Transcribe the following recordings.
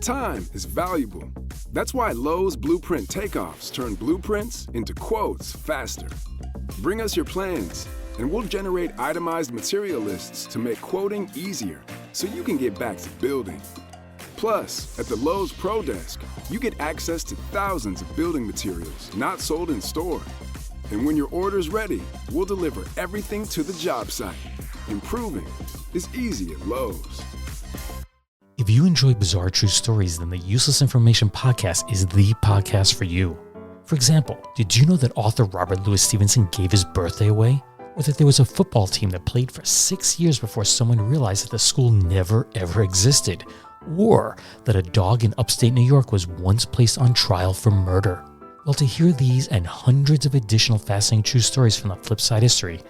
time is valuable. That's why Lowe's Blueprint Takeoffs turn blueprints into quotes faster. Bring us your plans, and we'll generate itemized material lists to make quoting easier so you can get back to building. Plus, at the Lowe's Pro Desk, you get access to thousands of building materials not sold in store. And when your order's ready, we'll deliver everything to the job site. Improving is easy at Lowe's. If you enjoy bizarre true stories, then the Useless Information Podcast is the podcast for you. For example, did you know that author Robert Louis Stevenson gave his birthday away? Or that there was a football team that played for 6 years before someone realized that the school never ever existed? Or that a dog in upstate New York was once placed on trial for murder? Well, to hear these and hundreds of additional fascinating true stories from the Flipside history,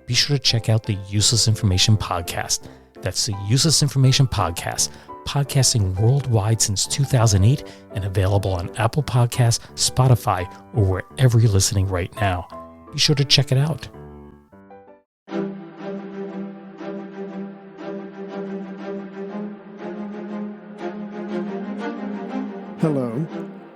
be sure to check out the Useless Information Podcast. That's the Useless Information Podcast, podcasting worldwide since 2008 and available on Apple Podcasts, Spotify, or wherever you're listening right now. Be sure to check it out. Hello,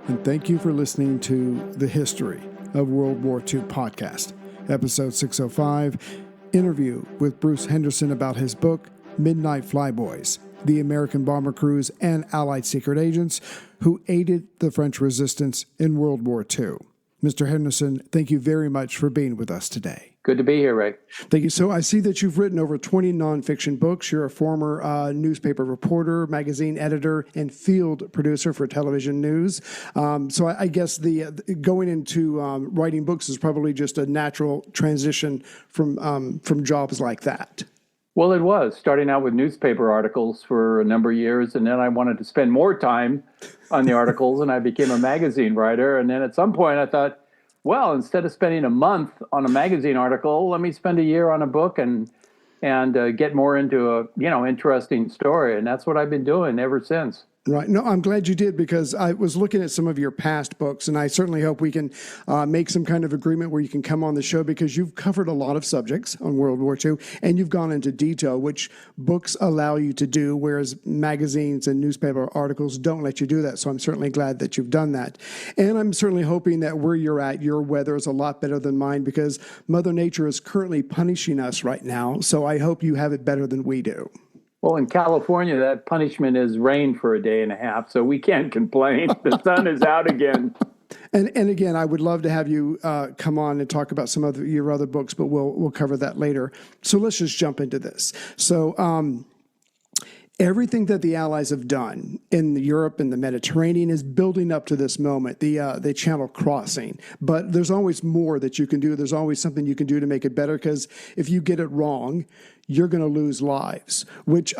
and thank you for listening to The History of World War II podcast, episode 605, interview with Bruce Henderson about his book, Midnight Flyboys, the American bomber crews and Allied secret agents who aided the French resistance in World War II. Mr. Henderson, thank you very much for being with us today. Good to be here, Ray. Thank you. So I see that you've written over 20 nonfiction books. You're a former newspaper reporter, magazine editor, and field producer for television news. So I guess the going into writing books is probably just a natural transition from jobs like that. Well, it was, starting out with newspaper articles for a number of years, and then I wanted to spend more time on the articles, and I became a magazine writer. And then at some point I thought, well, instead of spending a month on a magazine article, let me spend a year on a book and get more into a interesting story. And that's what I've been doing ever since. Right. No, I'm glad you did, because I was looking at some of your past books, and I certainly hope we can make some kind of agreement where you can come on the show, because you've covered a lot of subjects on World War II, and you've gone into detail, which books allow you to do, whereas magazines and newspaper articles don't let you do that. So I'm certainly glad that you've done that. And I'm certainly hoping that where you're at, your weather is a lot better than mine, because Mother Nature is currently punishing us right now. So I hope you have it better than we do. Well, in California, that punishment is rain for a day and a half, so we can't complain. The sun is out again. And again, I would love to have you come on and talk about some of your other books, but we'll cover that later. So let's just jump into this. So everything that the Allies have done in Europe and the Mediterranean is building up to this moment, the Channel crossing. But there's always more that you can do. There's always something you can do to make it better, because if you get it wrong, you're going to lose lives, which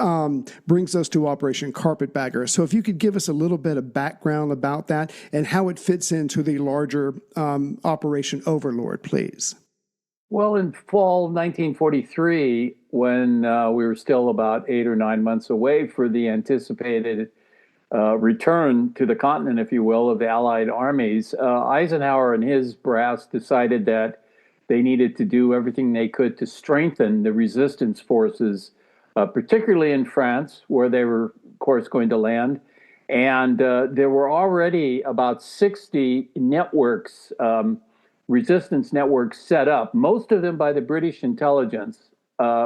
brings us to Operation Carpetbagger. So if you could give us a little bit of background about that and how it fits into the larger Operation Overlord, please. Well, in fall 1943, when we were still about 8 or 9 months away for the anticipated return to the continent, if you will, of the Allied armies, Eisenhower and his brass decided that they needed to do everything they could to strengthen the resistance forces, particularly in France, where they were, of course, going to land. And there were already about 60 networks, resistance networks set up, most of them by the British intelligence,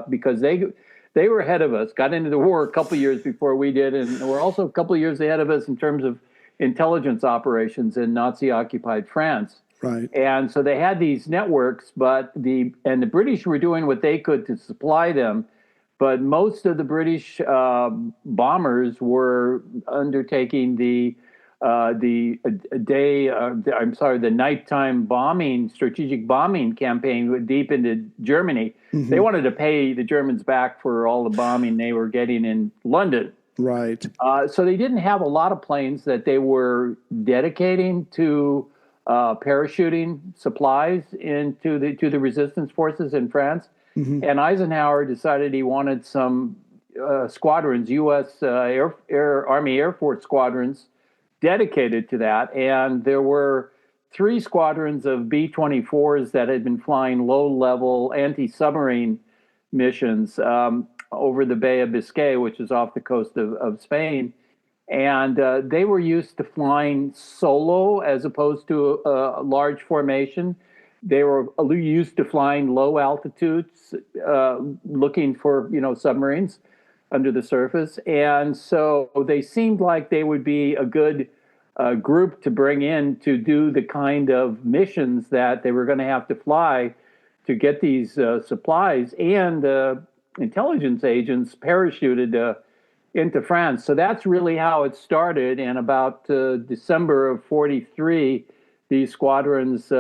because they were ahead of us, got into the war a couple of years before we did, and were also a couple of years ahead of us in terms of intelligence operations in Nazi-occupied France. Right. And so they had these networks, but the British were doing what they could to supply them, but most of the British bombers were undertaking the nighttime bombing, strategic bombing campaign deep into Germany. Mm-hmm. They wanted to pay the Germans back for all the bombing they were getting in London. Right. So they didn't have a lot of planes that they were dedicating to parachuting supplies into the resistance forces in France. Mm-hmm. And Eisenhower decided he wanted some squadrons, U.S. Army Air Force squadrons, dedicated to that. And there were 3 squadrons of B-24s that had been flying low-level anti-submarine missions over the Bay of Biscay, which is off the coast of Spain. And they were used to flying solo as opposed to a large formation. They were used to flying low altitudes, looking for, submarines under the surface. And so they seemed like they would be a good group to bring in to do the kind of missions that they were going to have to fly to get these supplies, and intelligence agents parachuted into France. So that's really how it started. And about December of 43, these squadrons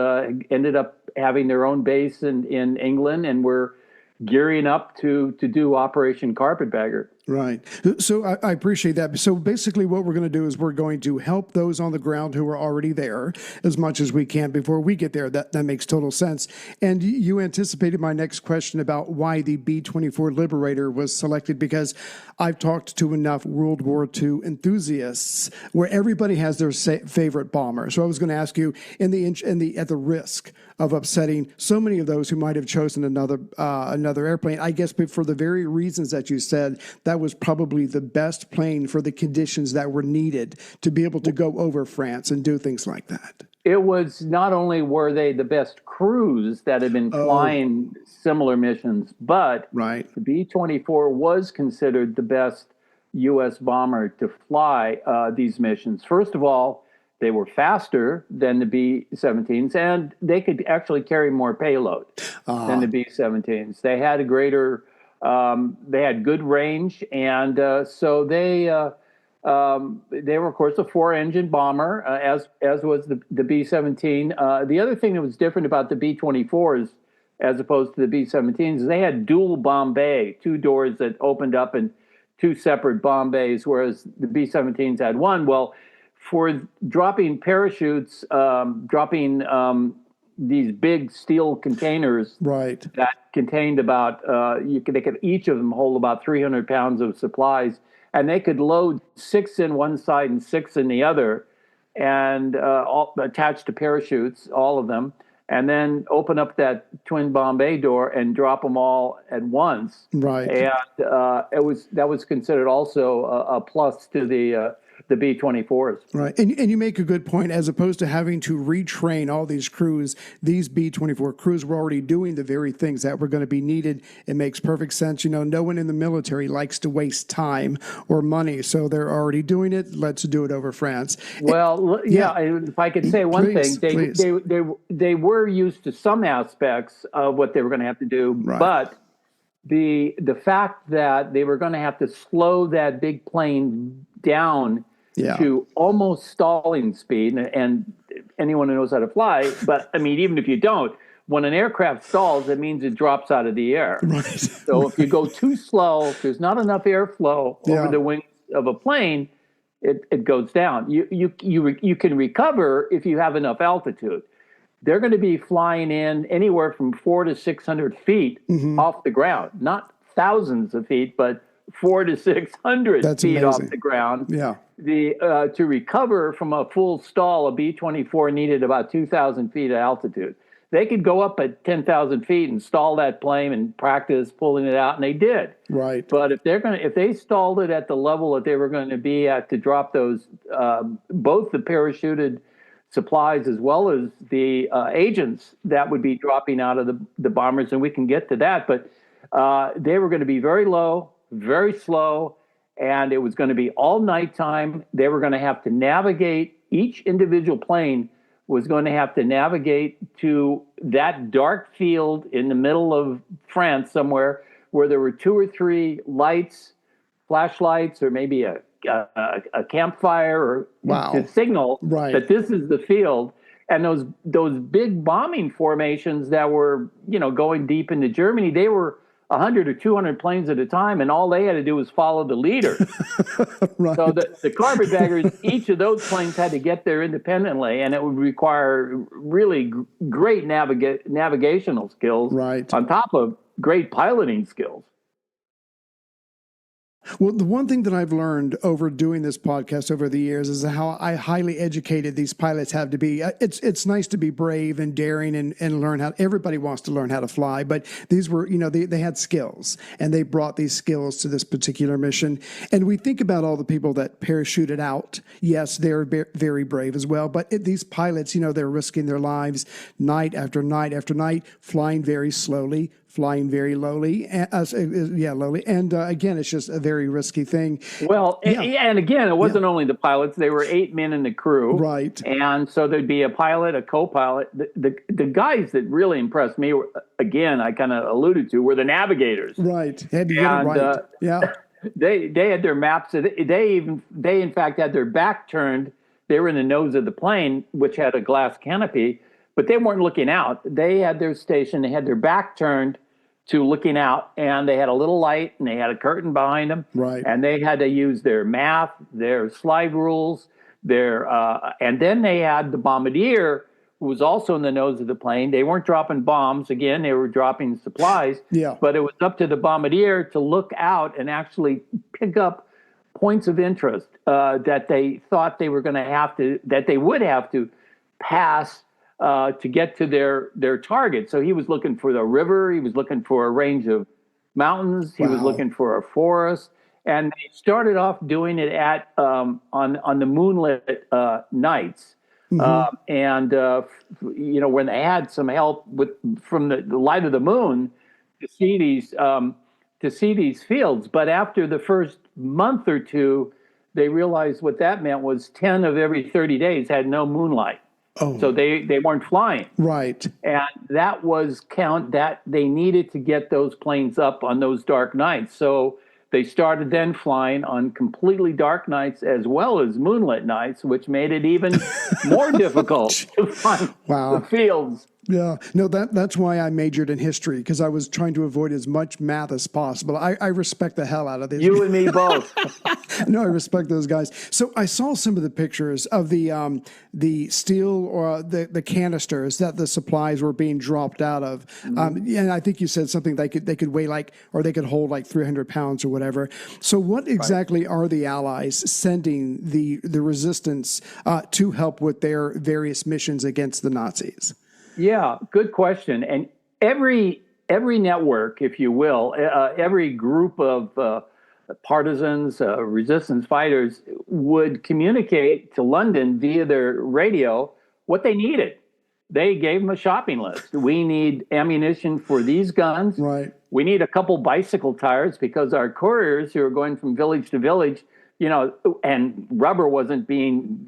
ended up having their own base in England, and were gearing up to do Operation Carpetbagger. Right. So I appreciate that. So basically what we're going to do is we're going to help those on the ground who are already there as much as we can before we get there. That makes total sense. And you anticipated my next question about why the B-24 Liberator was selected, because I've talked to enough World War II enthusiasts where everybody has their favorite bomber. So I was going to ask you, at the risk of upsetting so many of those who might have chosen another airplane, I guess for the very reasons that you said, that was probably the best plane for the conditions that were needed to be able to go over France and do things like that. It was, not only were they the best crews that had been flying similar missions, but right. The B-24 was considered the best U.S. bomber to fly these missions. First of all, they were faster than the B-17s, and they could actually carry more payload than the B-17s. They had a greater, they had good range, and so they were, of course, a four-engine bomber, as was the B-17. The other thing that was different about the B-24s, as opposed to the B-17s, is they had dual bomb bay, two doors that opened up and two separate bomb bays, whereas the B-17s had one. Well, for dropping parachutes, dropping these big steel containers right. that contained about, they could, each of them hold about 300 pounds of supplies, and they could load 6 in one side and 6 in the other, and all attached to parachutes, all of them, and then open up that twin bomb bay door and drop them all at once. Right. And that was considered also a plus to the B-24s. Right. And you make a good point. As opposed to having to retrain all these crews, these B-24 crews were already doing the very things that were going to be needed. It makes perfect sense. No one in the military likes to waste time or money, so they're already doing it. Let's do it over France. Well, if I could say one thing, they were used to some aspects of what they were going to have to do, right. But the fact that they were going to have to slow that big plane down to almost stalling speed, and anyone who knows how to fly, but I mean, even if you don't, when an aircraft stalls, it means it drops out of the air. Right. So if you go too slow, if there's not enough airflow over the wings of a plane, it goes down. You can recover if you have enough altitude. They're going to be flying in anywhere from 400 to 600 feet off the ground, not thousands of feet, but 400 to 600 That's feet amazing. off the ground. Yeah. To recover from a full stall, a B-24 needed about 2,000 feet of altitude. They could go up at 10,000 feet and stall that plane and practice pulling it out, and they did. Right. But if they stalled it at the level that they were going to be at to drop those, both the parachuted supplies as well as the agents that would be dropping out of the bombers, and we can get to that, but they were going to be very low, very slow, and it was going to be all nighttime. They were going to have to navigate, each individual plane was going to have to navigate to that dark field in the middle of France somewhere where there were 2 or 3 lights, flashlights, or maybe a campfire, or to signal that this is the field. And those big bombing formations that were, going deep into Germany, they were 100 or 200 planes at a time, and all they had to do was follow the leader. Right. So the carpetbaggers, each of those planes had to get there independently, and it would require really great navigational skills, right, on top of great piloting skills. Well, the one thing that I've learned over doing this podcast over the years is how highly educated these pilots have to be. It's nice to be brave and daring and learn how. Everybody wants to learn how to fly, but these were, they had skills, and they brought these skills to this particular mission. And we think about all the people that parachuted out. Yes, they're very brave as well, but these pilots, they're risking their lives night after night after night, flying very slowly, flying very lowly, lowly. And again, it's just a very risky thing. Well, and again, it wasn't only the pilots. There were 8 men in the crew. Right. And so there'd be a pilot, a co-pilot. The guys that really impressed me, again, I kind of alluded to, were the navigators. Right. Had to get it right. They had their maps. They in fact had their back turned. They were in the nose of the plane, which had a glass canopy, but they weren't looking out. They had their station. They had their back turned to looking out, and they had a little light, and they had a curtain behind them. Right. And they had to use their math, their slide rules, and then they had the bombardier, who was also in the nose of the plane. They weren't dropping bombs. Again, they were dropping supplies. Yeah. But it was up to the bombardier to look out and actually pick up points of interest that they thought they were going to have to, that they would have to pass to get to their target. So he was looking for the river. He was looking for a range of mountains. He was looking for a forest. And they started off doing it at on the moonlit nights. Mm-hmm. When they had some help from the light of the moon to see these fields. But after the first month or two, they realized what that meant was 10 of every 30 days had no moonlight. Oh. So they weren't flying. Right. And that was that they needed to get those planes up on those dark nights. So they started then flying on completely dark nights as well as moonlit nights, which made it even more difficult to find the fields. Yeah, no, that's why I majored in history, because I was trying to avoid as much math as possible. I respect the hell out of this. You and me both. No, I respect those guys. So I saw some of the pictures of the steel or the canisters that the supplies were being dropped out of. And I think you said something they could weigh they could hold like 300 pounds or whatever. So what exactly are the Allies sending the resistance to help with their various missions against the Nazis? Yeah, good question. And every network, if you will, every group of partisans, resistance fighters would communicate to London via their radio what they needed. They gave them a shopping list. We need ammunition for these guns. Right. We need a couple bicycle tires because our couriers who are going from village to village, and rubber wasn't being,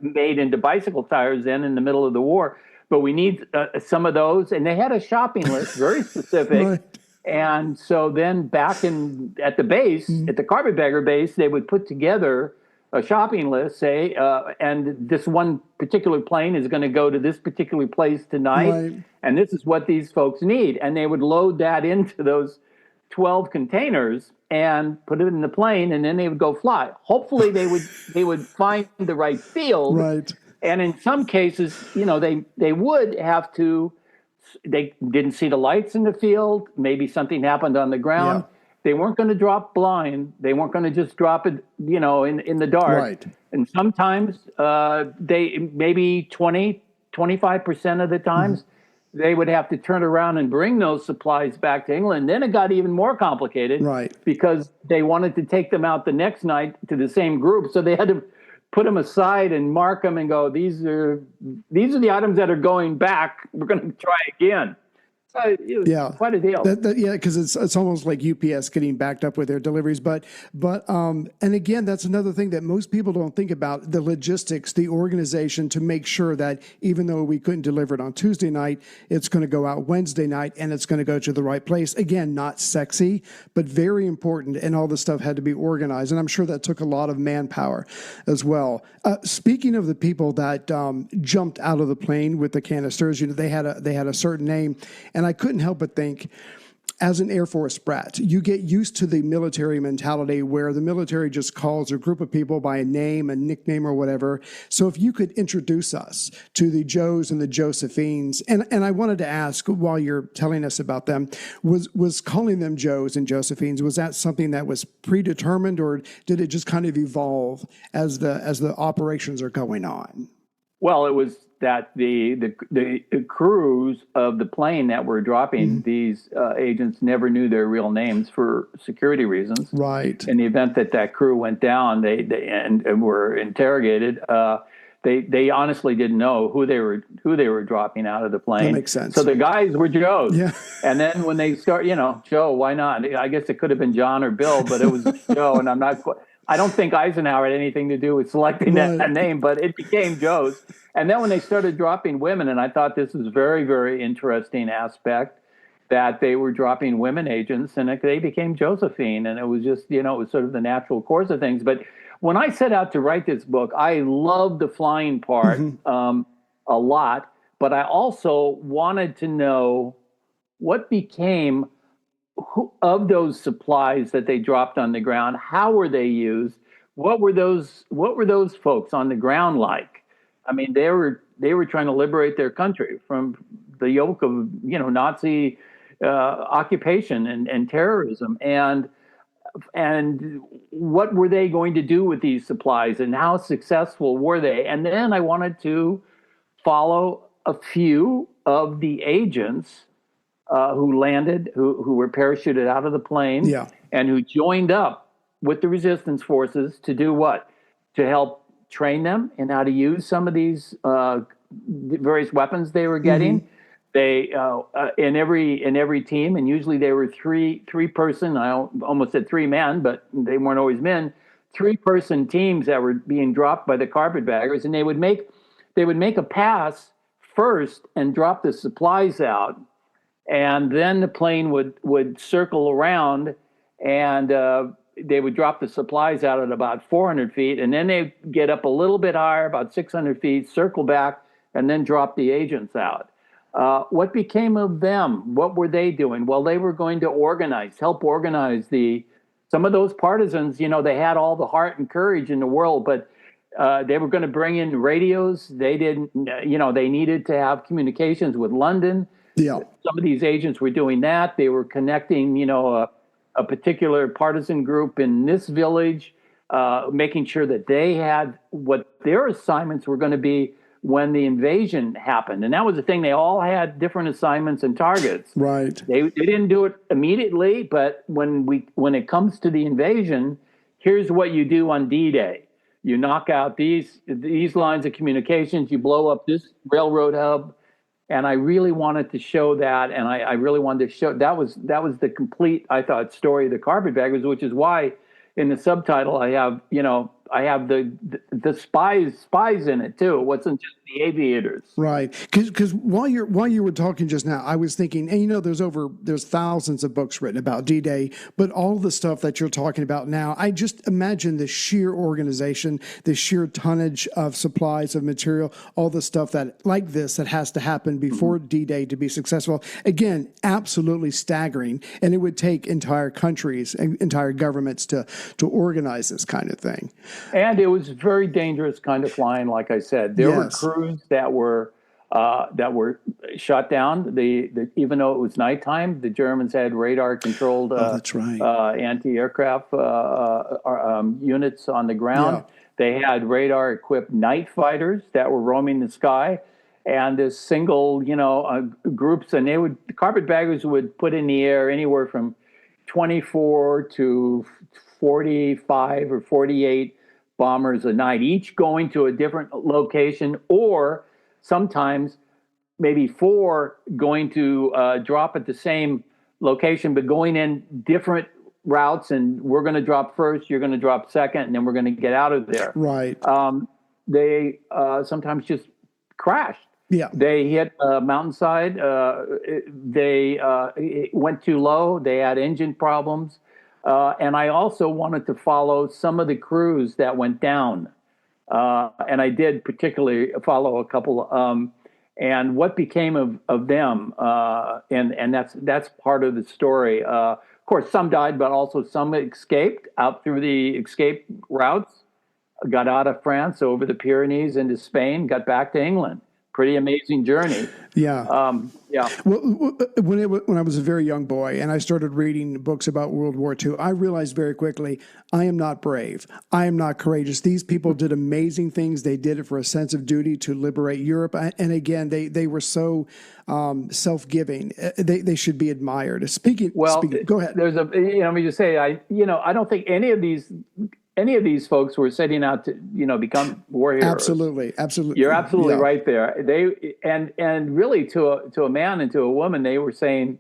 made into bicycle tires then in the middle of the war. But we need some of those. And they had a shopping list, very specific. Right. And so then back at the base, at the carpetbagger base, they would put together a shopping list, say, and this one particular plane is going to go to this particular place tonight. Right. And this is what these folks need. And they would load that into those 12 containers and put it in the plane, and then they would go fly. Hopefully they would find the right field. Right. And in some cases, they would have to, they didn't see the lights in the field. Maybe something happened on the ground. Yeah. They weren't going to drop blind. They weren't going to just drop it, in the dark. Right. And sometimes they, maybe 25% of the times, they would have to turn around and bring those supplies back to England. Then it got even more complicated. Right. Because they wanted to take them out the next night to the same group. So they had to put them aside and mark them and go, these are the items that are going back. We're going to try again. So it was quite a deal. Because it's almost like UPS getting backed up with their deliveries. But and again, that's another thing that most people don't think about, the logistics, the organization to make sure that even though we couldn't deliver it on Tuesday night, it's going to go out Wednesday night and it's going to go to the right place. Again, not sexy, but very important. And all this stuff had to be organized. And I'm sure that took a lot of manpower as well. Speaking of the people that jumped out of the plane with the canisters, they had a certain name. And I couldn't help but think, as an Air Force brat, you get used to the military mentality where the military just calls a group of people by a name, a nickname, or whatever. So if you could introduce us to the Joes and the Josephines, and I wanted to ask, while you're telling us about them, was calling them Joes and Josephines, was that something that was predetermined, or did it just kind of evolve as the operations are going on? Well, it was that the crews of the plane that were dropping these agents never knew their real names for security reasons. Right. In the event that crew went down, they were interrogated. They honestly didn't know who they were dropping out of the plane. That makes sense. So the guys were Joes. Yeah. And then when they start, Joe, why not? I guess it could have been John or Bill, but it was Joe, and I don't think Eisenhower had anything to do with selecting that name, but it became Joe's. And then when they started dropping women, and I thought this was very, very interesting aspect, that they were dropping women agents, and they became Josephine. And it was just, it was sort of the natural course of things. But when I set out to write this book, I loved the flying part a lot, but I also wanted to know what became of those supplies that they dropped on the ground. How were they used? What were those folks on the ground like? I mean, they were trying to liberate their country from the yoke of Nazi occupation and terrorism, and what were they going to do with these supplies, and how successful were they? And then I wanted to follow a few of the agents who landed, who were parachuted out of the plane, and who joined up with the resistance forces to do what? To help train them in how to use some of these various weapons they were getting. They in every team, and usually they were three person. I almost said three men, but they weren't always men. 3-person teams that were being dropped by the carpetbaggers, and they would make a pass first and drop the supplies out. And then the plane would circle around, and they would drop the supplies out at about 400 feet. And then they'd get up a little bit higher, about 600 feet, circle back, and then drop the agents out. What became of them? What were they doing? Well, they were going to help organize some of those partisans. They had all the heart and courage in the world, but they were going to bring in radios. They didn't, they needed to have communications with London. Yeah. Some of these agents were doing that. They were connecting, a particular partisan group in this village, making sure that they had what their assignments were going to be when the invasion happened. And that was the thing. They all had different assignments and targets. Right. They didn't do it immediately, but when it comes to the invasion, here's what you do on D-Day. You knock out these lines of communications, you blow up this railroad hub. And I really wanted to show that, and I really wanted to show that was the complete, I thought, story of the carpetbaggers, which is why in the subtitle I have the spies in it too. It wasn't just the aviators. Right. Because while you were talking just now, I was thinking, and there's thousands of books written about D-Day, but all the stuff that you're talking about now, I just imagine the sheer organization, the sheer tonnage of supplies, of material, all the stuff that has to happen before D-Day to be successful. Again, absolutely staggering. And it would take entire countries and entire governments to organize this kind of thing. And it was very dangerous kind of flying, like I said. There were crews that were shot down. Even though it was nighttime, the Germans had radar-controlled anti-aircraft units on the ground. Yeah. They had radar-equipped night fighters that were roaming the sky, and this single, groups, and the carpetbaggers would put in the air anywhere from 24 to 45 or 48 bombers a night, each going to a different location, or sometimes maybe 4 going to drop at the same location, but going in different routes. And we're going to drop first, you're going to drop second, and then we're going to get out of there. Right. They sometimes just crashed. Yeah. They hit a mountainside. They went too low. They had engine problems. And I also wanted to follow some of the crews that went down. And I did particularly follow a couple. and what became of them. And that's part of the story. Of course, some died, but also some escaped out through the escape routes, got out of France over the Pyrenees into Spain, got back to England. Pretty amazing journey. Yeah. Yeah. Well, when I was a very young boy and I started reading books about World War II, I realized very quickly, I am not brave. I am not courageous. These people did amazing things. They did it for a sense of duty to liberate Europe. And again, they were so self-giving. They should be admired. Speaking, go ahead. There's let me just say, I don't think any of these folks were setting out to, become war heroes. Absolutely. You're absolutely right there. They and really to a man and to a woman, they were saying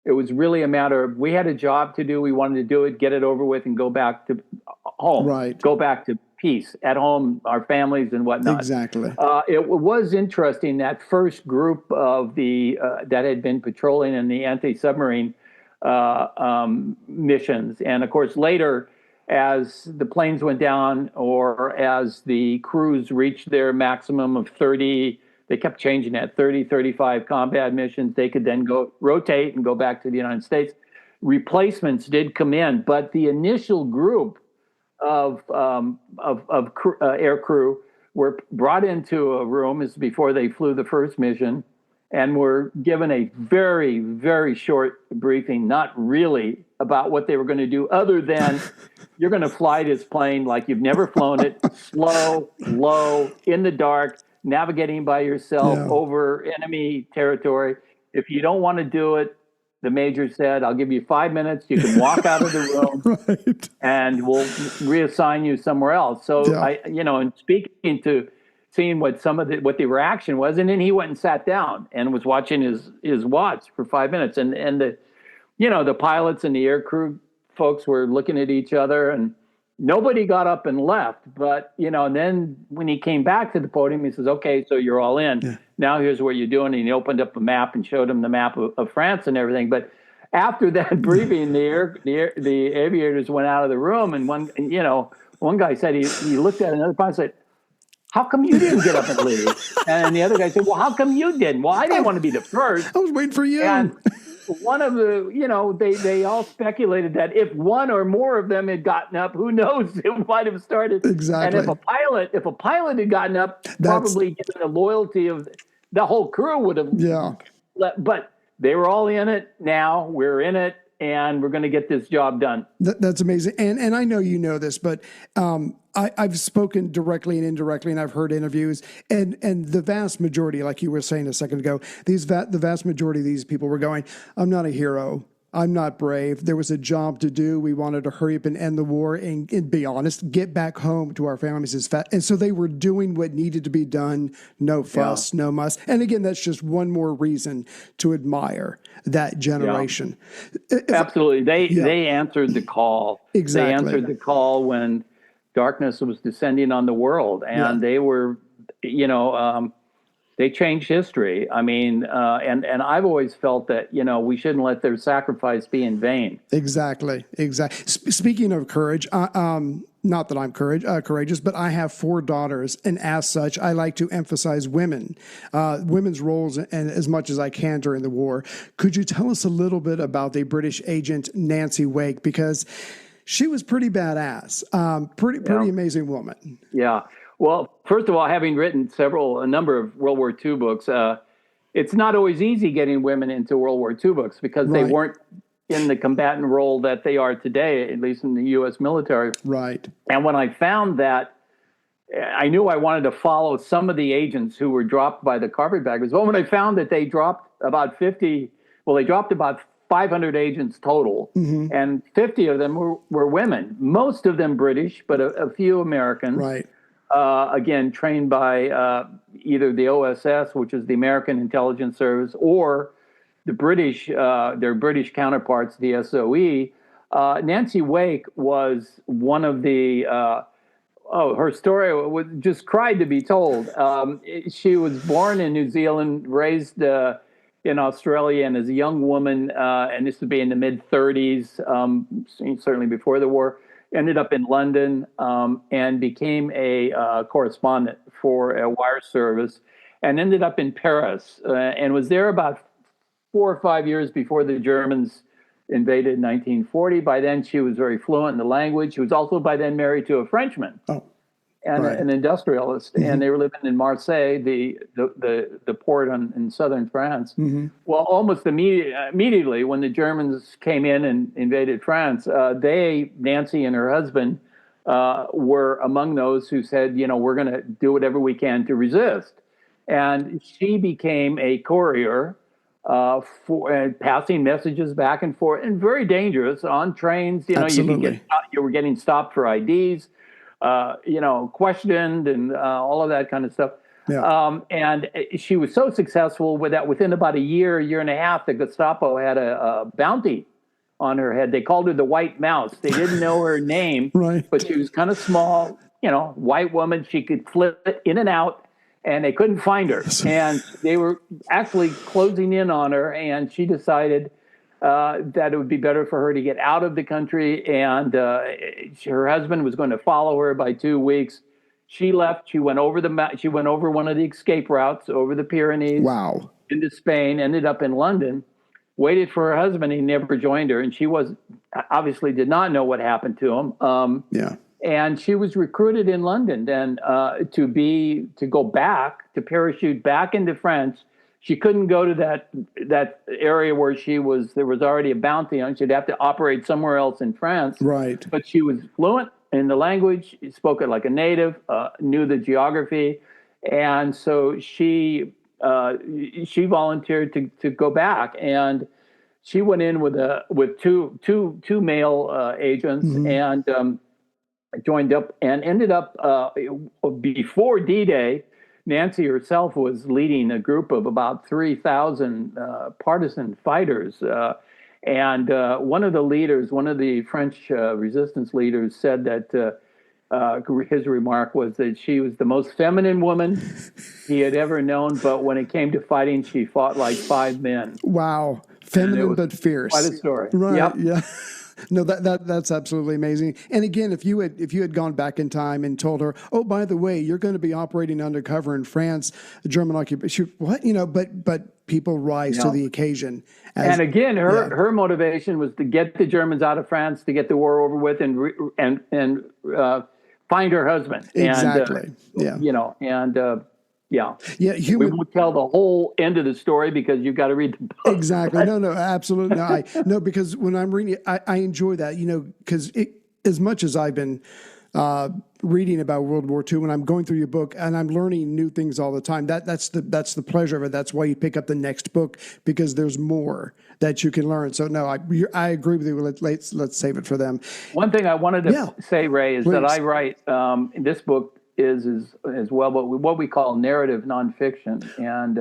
it was really a matter of, we had a job to do, we wanted to do it, get it over with, and go back to home. Right. Go back to peace at home, our families and whatnot. Exactly. It was interesting, that first group of the that had been patrolling in the anti-submarine missions, and of course later, as the planes went down or as the crews reached their maximum of 30, they kept changing that, 30, 35 combat missions, they could then go rotate and go back to the United States. Replacements did come in, but the initial group of air crew were brought into a room as before they flew the first mission and were given a very, very short briefing, not really about what they were going to do, other than you're going to fly this plane like you've never flown it, slow, low, in the dark, navigating by yourself over enemy territory. If you don't want to do it, the major said, I'll give you 5 minutes. You can walk out of the room Right. and we'll reassign you somewhere else. So and speaking to seeing what the reaction was, and then he went and sat down and was watching his watch for 5 minutes. And the pilots and the air crew folks were looking at each other, and nobody got up and left. But, and then when he came back to the podium, he says, okay, so you're all in. Yeah. Now here's what you're doing. And he opened up a map and showed him the map of France and everything. But after that briefing, the aviators went out of the room, and one guy said he looked at another pilot and said, how come you didn't get up and leave? And the other guy said, well, how come you didn't? Well, I didn't want to be the first. I was waiting for you. And one of the, they all speculated that if one or more of them had gotten up, who knows, it might have started. Exactly. And if a pilot had gotten up, probably given the loyalty of the whole crew would have. Yeah. But they were all in it. Now we're in it, and we're going to get this job done. That's amazing. And I know you know this, but I've spoken directly and indirectly, and I've heard interviews, and the vast majority, like you were saying a second ago, the vast majority of these people were going, I'm not a hero. I'm not brave. There was a job to do. We wanted to hurry up and end the war and be honest, get back home to our families as fast. And so they were doing what needed to be done. No fuss, no muss. And again, that's just one more reason to admire that generation. Yeah. Absolutely. They answered the call. Exactly. They answered the call when darkness was descending on the world, and they were, they changed history. I mean, and I've always felt that, we shouldn't let their sacrifice be in vain. Exactly. Speaking of courage, not that I'm courageous, but I have 4 daughters, and as such, I like to emphasize women's roles, and as much as I can during the war. Could you tell us a little bit about the British agent Nancy Wake, because she was pretty badass, pretty amazing woman. Yeah. Well, first of all, having written a number of World War II books, it's not always easy getting women into World War II books because they weren't in the combatant role that they are today, at least in the U.S. military. Right. And when I found that, I knew I wanted to follow some of the agents who were dropped by the carpetbaggers. But when I found that they dropped about 500 agents total, and 50 of them were women, most of them British, but a few Americans. Right. Again, trained by either the OSS, which is the American Intelligence Service, or the British, their British counterparts, the SOE. Nancy Wake was one of the, her story just cried to be told. She was born in New Zealand, raised in Australia, and as a young woman, and this would be in the mid-30s, certainly before the war, ended up in London and became a correspondent for a wire service. and ended up in Paris and was there about 4 or 5 years before the Germans invaded in 1940. By then, she was very fluent in the language. She was also by then married to a Frenchman. Oh. And Right. an industrialist, and they were living in Marseille, the port in southern France. Well, almost immediately when the Germans came in and invaded France, Nancy and her husband, were among those who said, we're going to do whatever we can to resist. And she became a courier for passing messages back and forth, and very dangerous on trains. Absolutely. You were getting stopped for IDs. Questioned and all of that kind of stuff. Yeah. And she was so successful with that. Within about a year and a half, the Gestapo had a bounty on her head. They called her the White Mouse. They didn't know her name, Right. but she was kind of small, white woman. She could flip in and out, and they couldn't find her. And they were actually closing in on her, and she decided that it would be better for her to get out of the country, and her husband was going to follow her by 2 weeks. She left. She went over one of the escape routes over the Pyrenees. Wow. Into Spain. Ended up in London. Waited for her husband. He never joined her, and she obviously did not know what happened to him. Yeah. And she was recruited in London then to go back, to parachute back into France. She couldn't go to that area where there was already a bounty on. She'd have to operate somewhere else in France. Right. But she was fluent in the language, spoke it like a native, knew the geography. And so she volunteered to go back. And she went in with two male agents and joined up and ended up before D-Day. Nancy herself was leading a group of about 3,000 partisan fighters. And one of the French resistance leaders said that his remark was that she was the most feminine woman he had ever known, but when it came to fighting, she fought like 5 men. Wow. Feminine but fierce. Quite a story. Right. Yep. Yeah. No, that's absolutely amazing. And again, if you had gone back in time and told her, oh, by the way, you're going to be operating undercover in France, German occupation, what? But people rise to the occasion. And again, her motivation was to get the Germans out of France, to get the war over with, and find her husband. Exactly. We won't tell the whole end of the story because you've got to read the book. Exactly. No, absolutely. No, because when I'm reading it, I enjoy that, because as much as I've been reading about World War II, when I'm going through your book and I'm learning new things all the time, that's the pleasure of it. That's why you pick up the next book, because there's more that you can learn. So no, I agree with you. Let's save it for them. What I wanted to say, Ray, is that I write in this book is as well what we call narrative nonfiction, and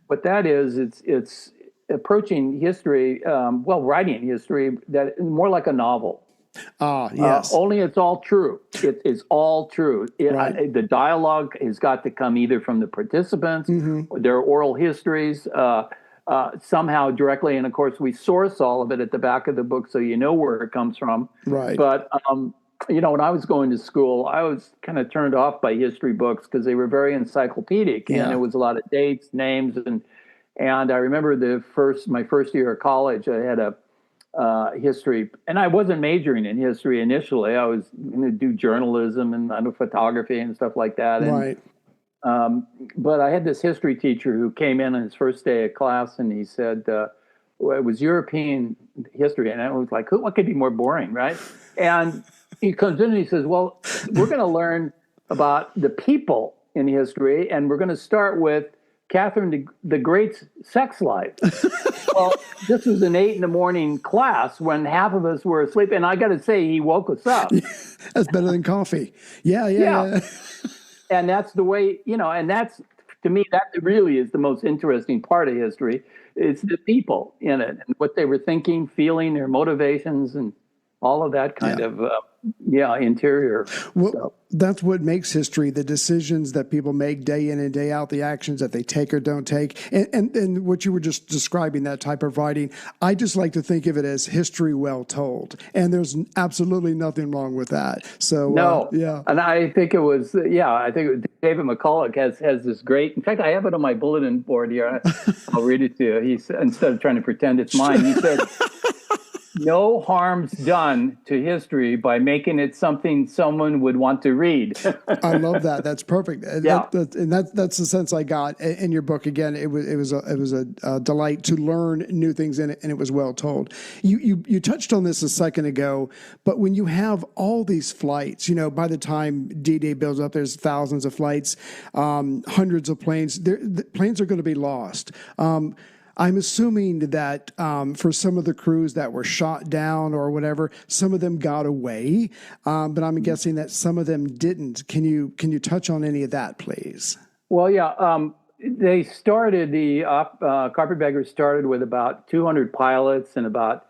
what that is, it's approaching history, writing history that is more like a novel. Yes. Only it's all true. It is all true. The dialogue has got to come either from the participants, or their oral histories, somehow directly, and of course we source all of it at the back of the book, so you know where it comes from. Right. But when I was going to school, I was kind of turned off by history books because they were very encyclopedic, and there was a lot of dates, names, and I remember my first year of college, I had a history, and I wasn't majoring in history initially. I was going to do journalism and photography and stuff like that. And, but I had this history teacher who came in on his first day of class, and he said, it was European history, and I was like, what could be more boring, right? And he comes in and he says, well, we're going to learn about the people in history, and we're going to start with Catherine the Great's sex life. Well, this was an 8 a.m. class when half of us were asleep, and I got to say, he woke us up. That's better than coffee. Yeah. And that's the way, and that's, to me, that really is the most interesting part of history. It's the people in it and what they were thinking, feeling, their motivations, and all of that kind of interior. Well, that's what makes history, the decisions that people make day in and day out, the actions that they take or don't take. And what you were just describing, that type of writing, I just like to think of it as history well told. And there's absolutely nothing wrong with that. So, no. Yeah. And I think it was, I think David McCulloch has this great, in fact, I have it on my bulletin board here. I'll read it to you. He said, instead of trying to pretend it's mine, he said, "No harm's done to history by making it something someone would want to read." I love that. That's perfect. Yeah. That's the sense I got in your book. Again, it was a delight to learn new things in it, and it was well told. You touched on this a second ago, but when you have all these flights, by the time D-Day builds up, there's thousands of flights, hundreds of planes. The planes are going to be lost. I'm assuming that for some of the crews that were shot down or whatever, some of them got away, but I'm guessing that some of them didn't. Can you touch on any of that, please? Well, they started, the Carpetbaggers started with about 200 pilots and about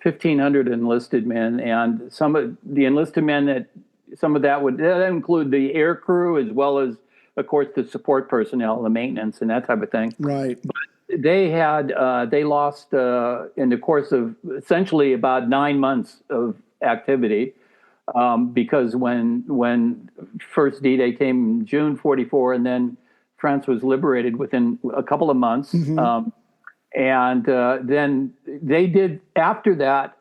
1,500 enlisted men, and some of the enlisted men that would include the air crew as well as, of course, the support personnel, the maintenance, and that type of thing. Right. But they lost in the course of essentially about 9 months of activity, because when first D-Day came in June 44, and then France was liberated within a couple of months. Mm-hmm. Then they did, after that,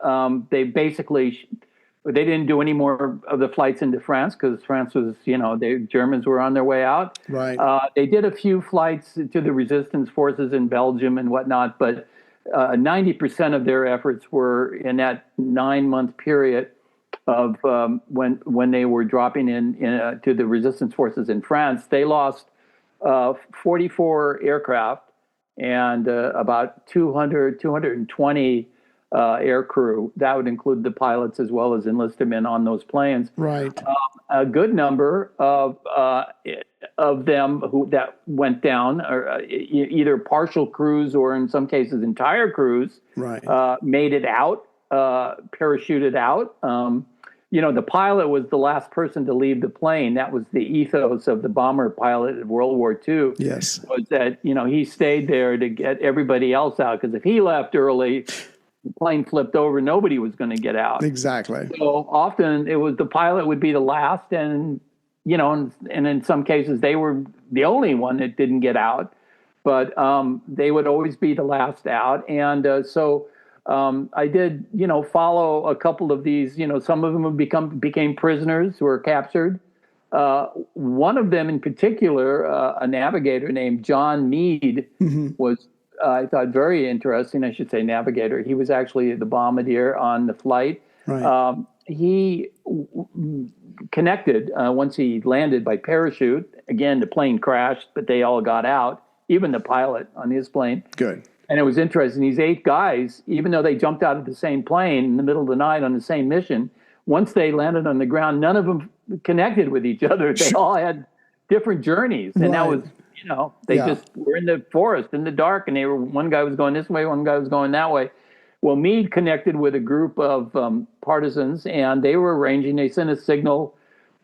they didn't do any more of the flights into France because France was, the Germans were on their way out. Right. They did a few flights to the resistance forces in Belgium and whatnot, but 90% of their efforts were in that 9-month period of when they were dropping in to the resistance forces in France. They lost 44 aircraft and about 220 air crew. That would include the pilots as well as enlisted men on those planes. Right. A good number of them that went down, or either partial crews or in some cases entire crews. Right. Made it out, parachuted out. The pilot was the last person to leave the plane. That was the ethos of the bomber pilot of World War II. Yes. Was that, he stayed there to get everybody else out, because if he left early, the plane flipped over, nobody was going to get out. Exactly. So often it was the pilot would be the last, and and in some cases they were the only one that didn't get out, but they would always be the last out. And so I did follow a couple of these. Some of them became prisoners who were captured. One of them in particular, a navigator named John Meade, mm-hmm. was. I thought very interesting. I should say navigator. He was actually the bombardier on the flight. Right. He connected once he landed by parachute. Again, the plane crashed, but they all got out, even the pilot on his plane. Good. And it was interesting. These 8 guys, even though they jumped out of the same plane in the middle of the night on the same mission, once they landed on the ground, none of them connected with each other. They all had different journeys. And that was... they just were in the forest in the dark, and one guy was going this way, one guy was going that way. Well, Meade connected with a group of partisans, and they were arranging. They sent a signal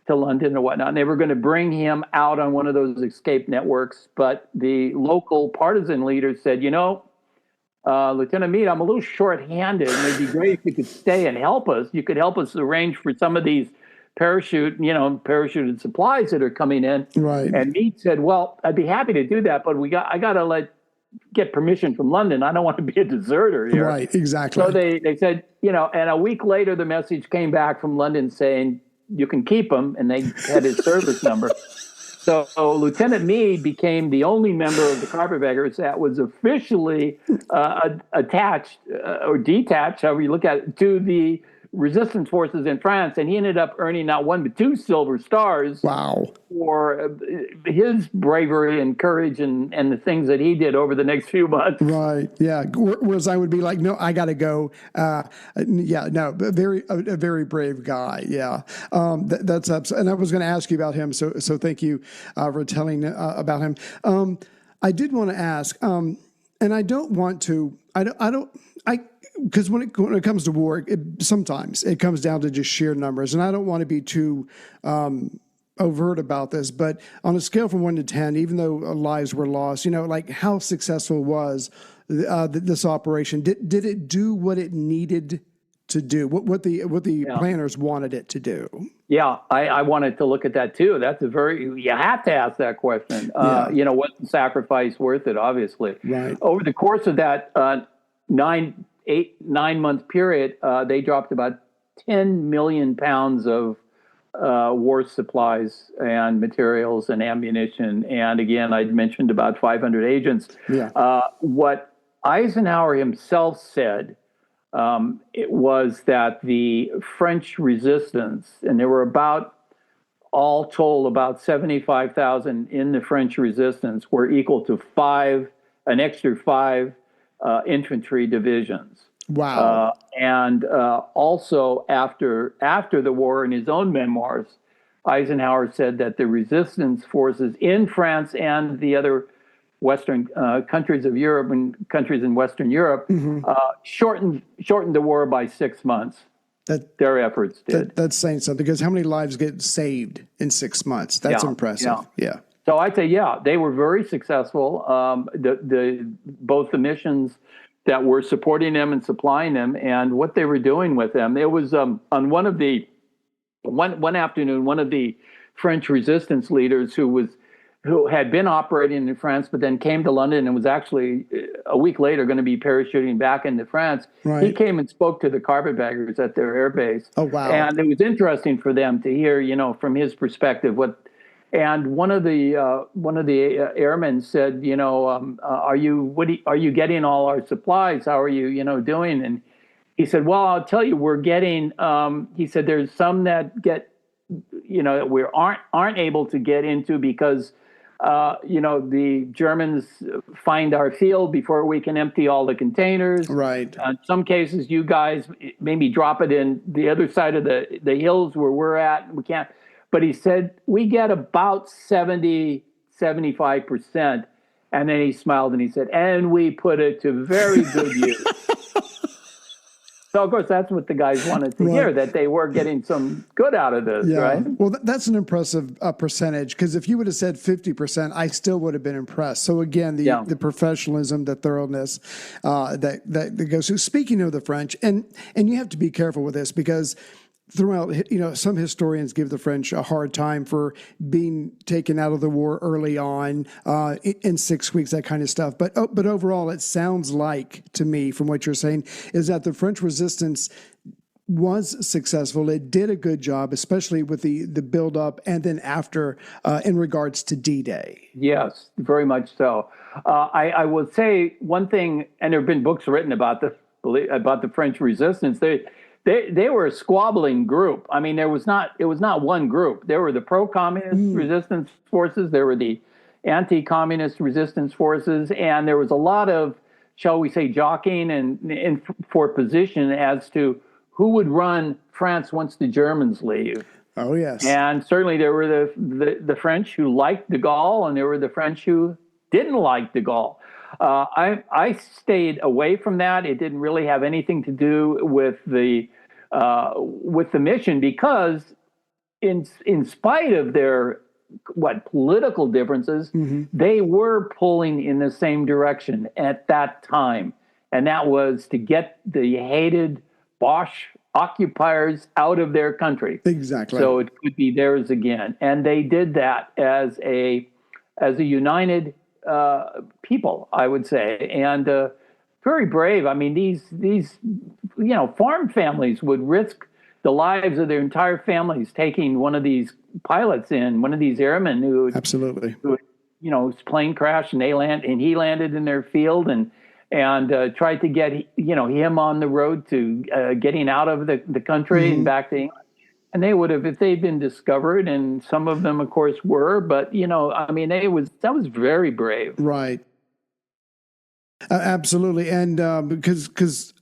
to London or whatnot, and they were going to bring him out on one of those escape networks. But the local partisan leaders said, Lieutenant Meade, I'm a little short-handed, and it'd be great if you could stay and help us. You could help us arrange for some of these parachuted supplies that are coming in. Right. And Meade said, well, I'd be happy to do that, but I got to get permission from London. I don't want to be a deserter here. Right, exactly. So they said, and a week later, the message came back from London saying, you can keep him, and they had his service number. So Lieutenant Meade became the only member of the Carpetbaggers that was officially attached or detached, however you look at it, to the resistance forces in France, and he ended up earning not 1 but 2 silver stars. Wow. For his bravery and courage and the things that he did over the next few months. Right. Yeah. Whereas I would be like, no, I got to go. A very brave guy. Yeah. That's and I was going to ask you about him. So thank you for telling about him. I did want to ask, and I don't want to. because when it comes to war, sometimes it comes down to just sheer numbers, and I don't want to be too overt about this, but on a scale from 1 to 10, even though lives were lost, like how successful was this operation? Did it do what it needed to do? What the planners wanted it to do? Yeah, I wanted to look at that too. You have to ask that question. Was the sacrifice worth it? Obviously. Right. Over the course of that 9-month period, they dropped about 10 million pounds of war supplies and materials and ammunition. And again, I'd mentioned about 500 agents. Yeah. What Eisenhower himself said, it was that the French resistance, and there were all told, about 75,000 in the French resistance, were equal to an extra five infantry divisions. Wow. And also after the war, in his own memoirs, Eisenhower said that the resistance forces in France and the other Western countries of Europe and countries in Western Europe shortened the war by 6 months. Their efforts did. That's saying something, because how many lives get saved in 6 months? That's impressive. Yeah. So I'd say, they were very successful. Both the missions that were supporting them and supplying them, and what they were doing with them. It was on one afternoon, one of the French resistance leaders who had been operating in France, but then came to London and was actually a week later going to be parachuting back into France. Right. He came and spoke to the carpetbaggers at their air base. Oh, wow. And it was interesting for them to hear, from his perspective, and one of the airmen said, are you getting all our supplies? How are you, doing? And he said, well, I'll tell you, we're getting, he said, there's some that get, that we aren't able to get into because, the Germans find our field before we can empty all the containers. Right. In some cases, you guys maybe drop it in the other side of the hills where we're at. We can't. But he said, we get about 75%. And then he smiled and he said, and we put it to very good use. So, of course, that's what the guys wanted to hear, that they were getting some good out of this, right? Well, that's an impressive percentage, because if you would have said 50%, I still would have been impressed. So, again, the professionalism, the thoroughness that goes through. Speaking of the French, and you have to be careful with this, because throughout, some historians give the French a hard time for being taken out of the war early on, in 6 weeks, that kind of stuff. But overall, it sounds like, to me, from what you're saying, is that the French resistance was successful. It did a good job, especially with the build-up and then after, in regards to D-Day. Yes, very much so. I will say one thing, and there have been books written about the French resistance. They were a squabbling group. I mean, it was not one group. There were the pro-communist resistance forces, there were the anti-communist resistance forces, and there was a lot of, shall we say, jockeying and for position as to who would run France once the Germans leave. Oh, yes. And certainly there were the French who liked de Gaulle, and there were the French who didn't like de Gaulle. I stayed away from that. It didn't really have anything to do with the mission, because in spite of their political differences, they were pulling in the same direction at that time, and that was to get the hated Bosch occupiers out of their country. Exactly. So it could be theirs again, and they did that as a united people, I would say, and very brave. I mean, these farm families would risk the lives of their entire families taking one of these pilots in, one of these airmen who plane crashed, and he landed in their field and tried to get him on the road to getting out of the country and back to England. And they would have, if they'd been discovered, and some of them, of course, were. But that was very brave. Right. Absolutely, and because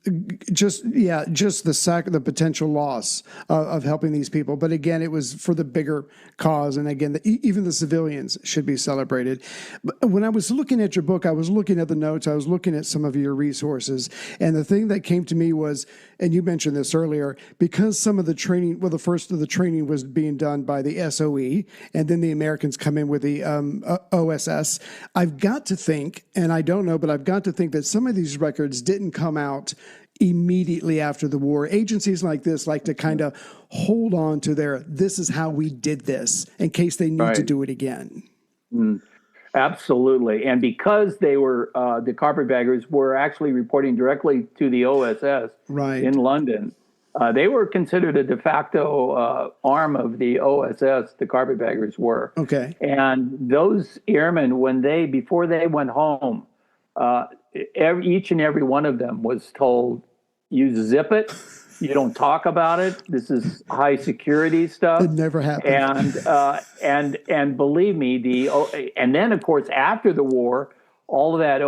just the potential loss of helping these people. But again, it was for the bigger cause. And again, even the civilians should be celebrated. But when I was looking at your book, I was looking at the notes, I was looking at some of your resources. And the thing that came to me was, and you mentioned this earlier, because some of the training, the first of the training was being done by the SOE, and then the Americans come in with the OSS. I've got to think, and I don't know, but I've got to think that some of these records didn't come out immediately after the war. Agencies like this like to kind of hold on to this is how we did this in case they need to do it again. Absolutely. And because they were, the carpetbaggers were actually reporting directly to the OSS in London, they were considered a de facto arm of the OSS, the carpetbaggers were. Okay. And those airmen, before they went home, each and every one of them was told, you zip it, you don't talk about it. This is high security stuff. It never happened. And believe me, and then of course after the war, all of that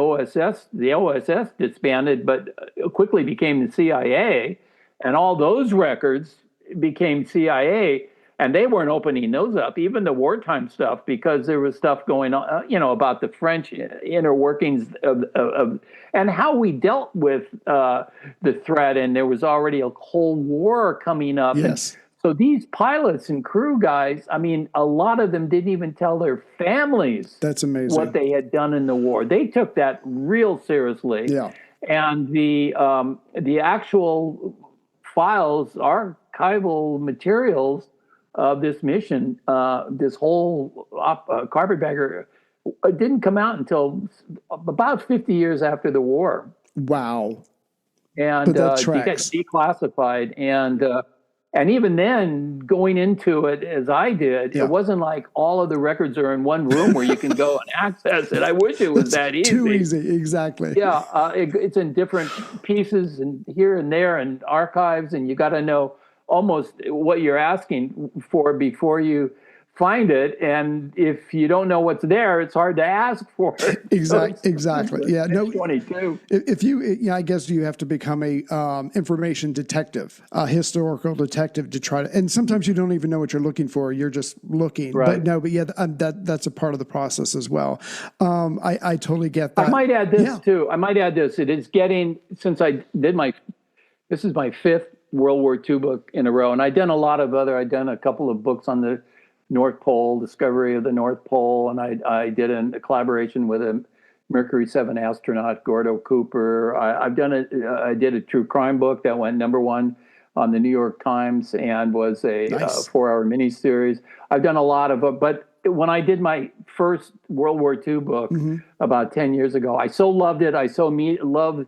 the OSS disbanded, but quickly became the CIA, and all those records became CIA. And they weren't opening those up, even the wartime stuff, because there was stuff going on, about the French inner workings of and how we dealt with the threat. And there was already a Cold War coming up. Yes. And so these pilots and crew guys, I mean, a lot of them didn't even tell their families. That's amazing. What they had done in the war. They took that real seriously. Yeah. And the actual files, archival materials of this mission, this whole carpetbagger, it didn't come out until about 50 years after the war. Wow. And it got declassified. And even then, going into it as I did, it wasn't like all of the records are in one room where you can go and access it. I wish it was that easy. Too easy, exactly. Yeah, it's in different pieces and here and there and archives, and you got to know almost what you're asking for before you find it. And if you don't know what's there, it's hard to ask for it. Exactly. Yeah. No. 22. If you, I guess you have to become a information detective, a historical detective to try to. And sometimes you don't even know what you're looking for. You're just looking. Right. That's a part of the process as well. I totally get that. I might add this too. It is getting, since this is my fifth World War II book in a row, and I've done a couple of books on the North Pole, discovery of the North Pole, and I did a collaboration with a Mercury 7 astronaut, Gordo Cooper. I did a true crime book that went #1 on the New York Times and was a 4-hour miniseries. I've done a lot of, but when I did my first World War II book about 10 years ago, I so loved it. I so loved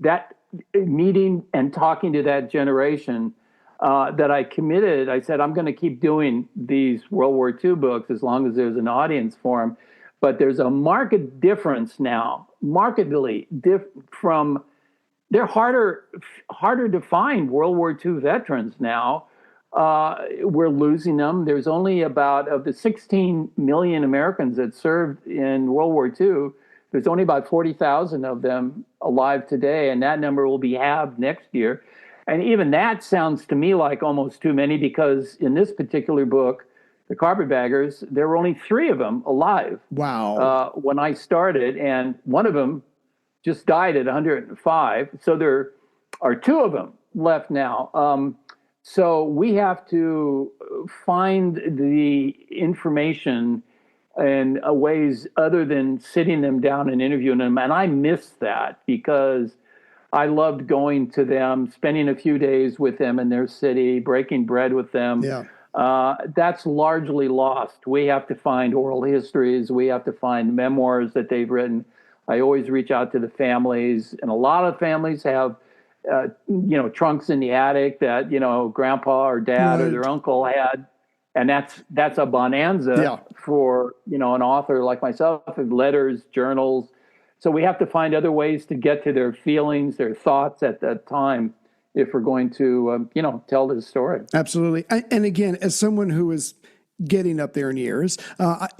that meeting and talking to that generation that I committed. I said, I'm going to keep doing these World War II books as long as there's an audience for them. But there's a marked difference now, from they're harder to find World War II veterans now. We're losing them. There's only of the 16 million Americans that served in World War II, there's only about 40,000 of them alive today, and that number will be halved next year. And even that sounds to me like almost too many, because in this particular book, The Carpetbaggers, there were only 3 of them alive. Wow. When I started, and one of them just died at 105. So there are 2 of them left now. So we have to find the information in ways other than sitting them down and interviewing them. And I miss that, because I loved going to them, spending a few days with them in their city, breaking bread with them. Yeah. That's largely lost. We have to find oral histories. We have to find memoirs that they've written. I always reach out to the families, and a lot of families have, trunks in the attic that, grandpa or dad or their uncle had. And that's a bonanza for, an author like myself, letters, journals. So we have to find other ways to get to their feelings, their thoughts at that time, if we're going to, tell this story. Absolutely. And again, as someone who is getting up there in years.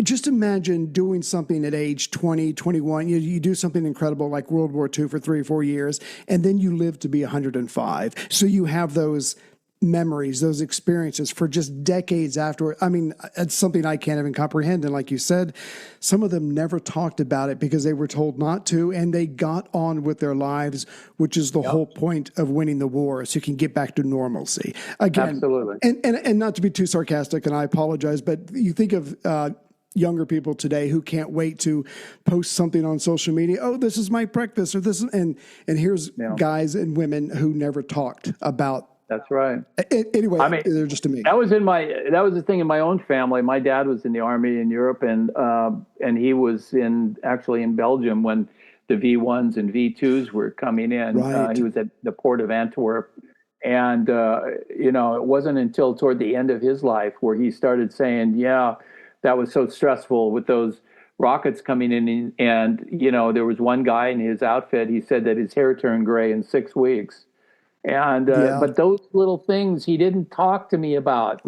Just imagine doing something at age 20, 21. You do something incredible like World War II for 3 or 4 years, and then you live to be 105. So you have those memories, those experiences for just decades afterward. I mean, it's something I can't even comprehend. And like you said, some of them never talked about it because they were told not to, and they got on with their lives, which is the whole point of winning the war, so you can get back to normalcy. Again, Absolutely. And not to be too sarcastic, and I apologize, but you think of younger people today who can't wait to post something on social media. Oh, this is my breakfast, or this is, and here's guys and women who never talked about. That's right. Anyway, I mean, they're just to me. That was the thing in my own family. My dad was in the army in Europe, and he was actually in Belgium when the V1s and V2s were coming in. Right. He was at the port of Antwerp, and it wasn't until toward the end of his life where he started saying, "Yeah, that was so stressful with those rockets coming in." And there was one guy in his outfit. He said that his hair turned gray in 6 weeks. And but those little things he didn't talk to me about,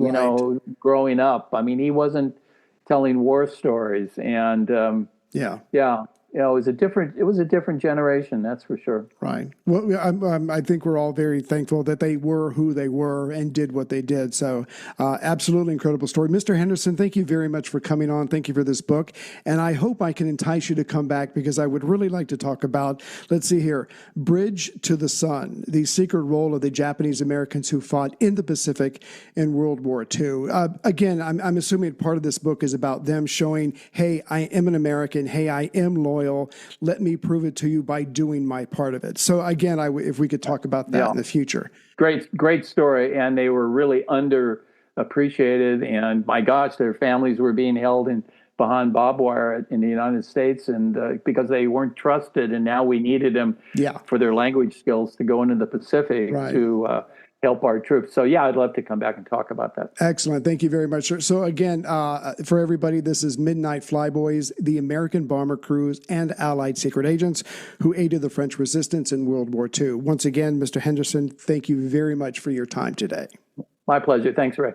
growing up. I mean, he wasn't telling war stories, and it was a different generation, that's for sure. Right. Well, I think we're all very thankful that they were who they were and did what they did. So, absolutely incredible story, Mr. Henderson. Thank you very much for coming on. Thank you for this book, and I hope I can entice you to come back because I would really like to talk about. Let's see here, Bridge to the Sun: the secret role of the Japanese Americans who fought in the Pacific in World War II. Again, I'm assuming part of this book is about them showing, hey, I am an American. Hey, I am loyal. Let me prove it to you by doing my part of it. So again, if we could talk about that in the future. Great story. And they were really underappreciated. And my gosh, their families were being held behind barbed wire in the United States, and because they weren't trusted. And now we needed them for their language skills to go into the Pacific to help our troops. So I'd love to come back and talk about that. Excellent. Thank you very much, sir. So again, for everybody, this is Midnight Flyboys, the American bomber crews and Allied secret agents who aided the French resistance in World War II. Once again, Mr. Henderson, thank you very much for your time today. My pleasure. Thanks, Ray.